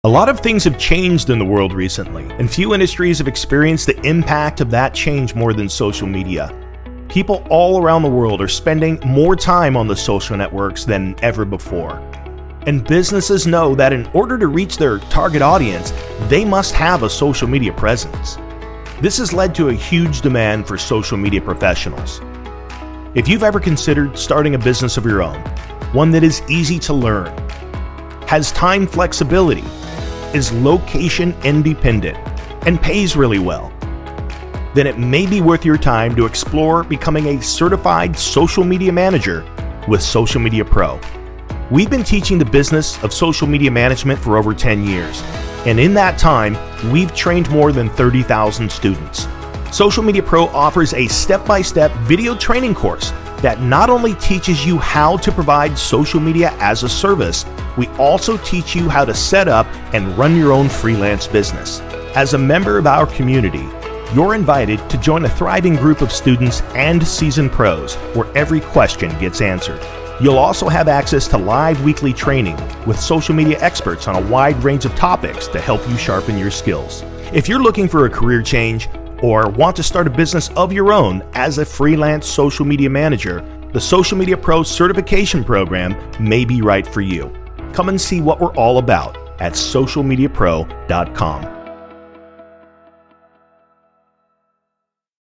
A lot of things have changed in the world recently, and few industries have experienced the impact of that change more than social media. People all around the world are spending more time on the social networks than ever before. And businesses know that in order to reach their target audience, they must have a social media presence. This has led to a huge demand for social media professionals. If you've ever considered starting a business of your own, one that is easy to learn, has time flexibility, is location independent, and pays really well, then it may be worth your time to explore becoming a certified social media manager with Social Media Pro. We've been teaching the business of social media management for over 10 years, and in that time, we've trained more than 30,000 students. Social Media Pro offers a step-by-step video training course that not only teaches you how to provide social media as a service, we also teach you how to set up and run your own freelance business. As a member of our community, you're invited to join a thriving group of students and seasoned pros where every question gets answered. You'll also have access to live weekly training with social media experts on a wide range of topics to help you sharpen your skills. If you're looking for a career change or want to start a business of your own as a freelance social media manager, the Social Media Pro certification program may be right for you. Come and see what we're all about at socialmediapro.com.